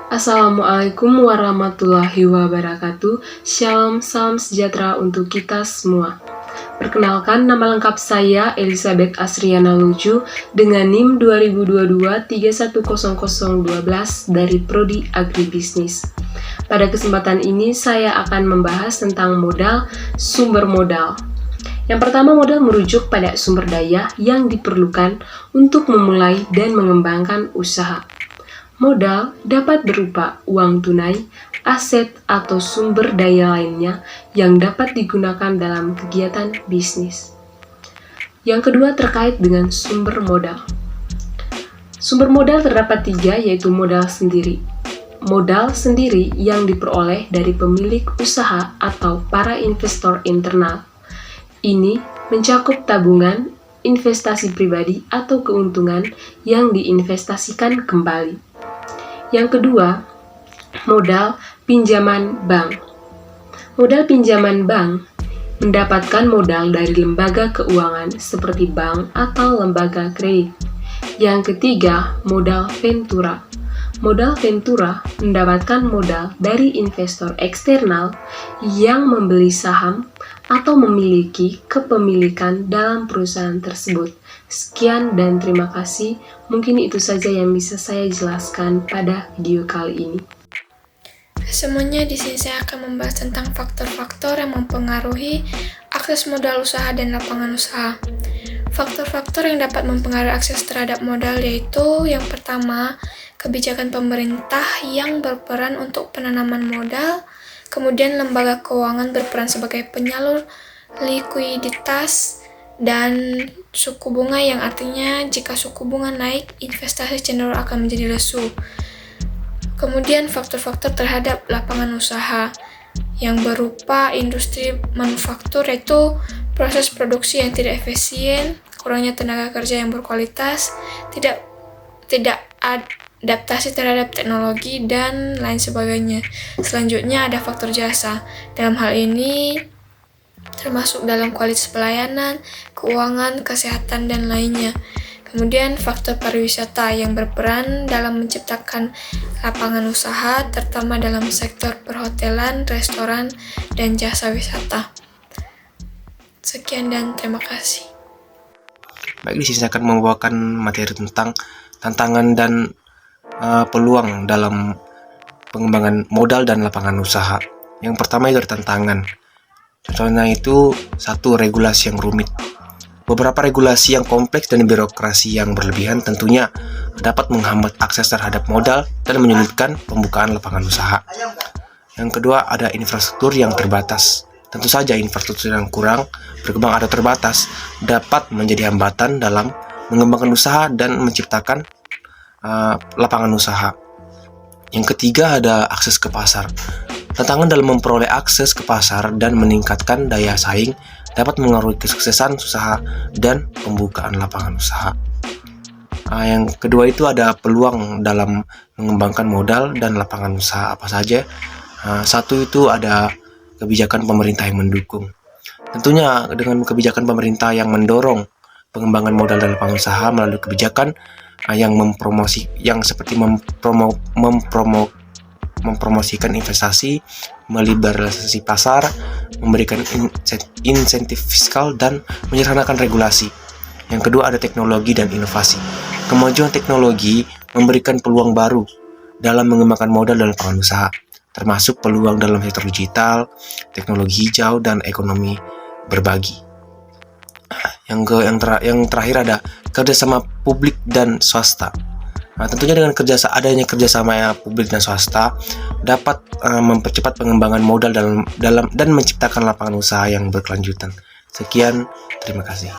Assalamualaikum warahmatullahi wabarakatuh. Shalom, salam sejahtera untuk kita semua. Perkenalkan, nama lengkap saya Elizabeth Asriana Lucu dengan NIM 2022-310012 dari Prodi Agribisnis. Pada kesempatan ini saya akan membahas tentang modal, sumber modal. Yang pertama, modal merujuk pada sumber daya yang diperlukan untuk memulai dan mengembangkan usaha. Modal dapat berupa uang tunai, aset, atau sumber daya lainnya yang dapat digunakan dalam kegiatan bisnis. Yang kedua terkait dengan sumber modal. Sumber modal terdapat 3, yaitu modal sendiri. Modal sendiri yang diperoleh dari pemilik usaha atau para investor internal. Ini mencakup tabungan, investasi pribadi, atau keuntungan yang diinvestasikan kembali. Yang kedua, modal pinjaman bank. Modal pinjaman bank mendapatkan modal dari lembaga keuangan seperti bank atau lembaga kredit. Yang ketiga, modal ventura. Modal ventura mendapatkan modal dari investor eksternal yang membeli saham atau memiliki kepemilikan dalam perusahaan tersebut. Sekian dan terima kasih. Mungkin itu saja yang bisa saya jelaskan pada video kali ini. Semuanya di sini saya akan membahas tentang faktor-faktor yang mempengaruhi akses modal usaha dan lapangan usaha. Faktor-faktor yang dapat mempengaruhi akses terhadap modal yaitu yang pertama, kebijakan pemerintah yang berperan untuk penanaman modal, kemudian lembaga keuangan berperan sebagai penyalur likuiditas, dan suku bunga yang artinya jika suku bunga naik, investasi cenderung akan menjadi lesu. Kemudian faktor-faktor terhadap lapangan usaha yang berupa industri manufaktur yaitu proses produksi yang tidak efisien, kurangnya tenaga kerja yang berkualitas, tidak adaptasi terhadap teknologi, dan lain sebagainya. Selanjutnya ada faktor jasa. Dalam hal ini termasuk dalam kualitas pelayanan, keuangan, kesehatan, dan lainnya. Kemudian faktor pariwisata yang berperan dalam menciptakan lapangan usaha, terutama dalam sektor perhotelan, restoran, dan jasa wisata. Sekian dan terima kasih. Baik, di sini saya akan membawakan materi tentang tantangan dan peluang dalam pengembangan modal dan lapangan usaha. Yang pertama itu ada tantangan. Contohnya itu satu, regulasi yang rumit. Beberapa regulasi yang kompleks dan birokrasi yang berlebihan tentunya dapat menghambat akses terhadap modal dan menyulitkan pembukaan lapangan usaha. Yang kedua ada infrastruktur yang terbatas. Tentu saja infrastruktur yang kurang berkembang atau terbatas dapat menjadi hambatan dalam mengembangkan usaha dan menciptakan lapangan usaha. Yang ketiga ada akses ke pasar. Tantangan dalam memperoleh akses ke pasar dan meningkatkan daya saing dapat mengaruhi kesuksesan usaha dan pembukaan lapangan usaha. Yang kedua itu ada peluang dalam mengembangkan modal dan lapangan usaha apa saja. Satu itu ada kebijakan pemerintah yang mendukung. Tentunya dengan kebijakan pemerintah yang mendorong pengembangan modal dan lapangan usaha melalui kebijakan yang mempromosikan investasi, meliberalisasi pasar, memberikan insentif fiskal, dan menyederhanakan regulasi. Yang kedua ada teknologi dan inovasi. Kemajuan teknologi memberikan peluang baru dalam mengembangkan modal dan lapangan usaha, termasuk peluang dalam sektor digital, teknologi hijau, dan ekonomi berbagi. Yang terakhir ada kerjasama publik dan swasta. Tentunya dengan adanya kerjasama publik dan swasta dapat mempercepat pengembangan modal dan menciptakan lapangan usaha yang berkelanjutan. Sekian, terima kasih.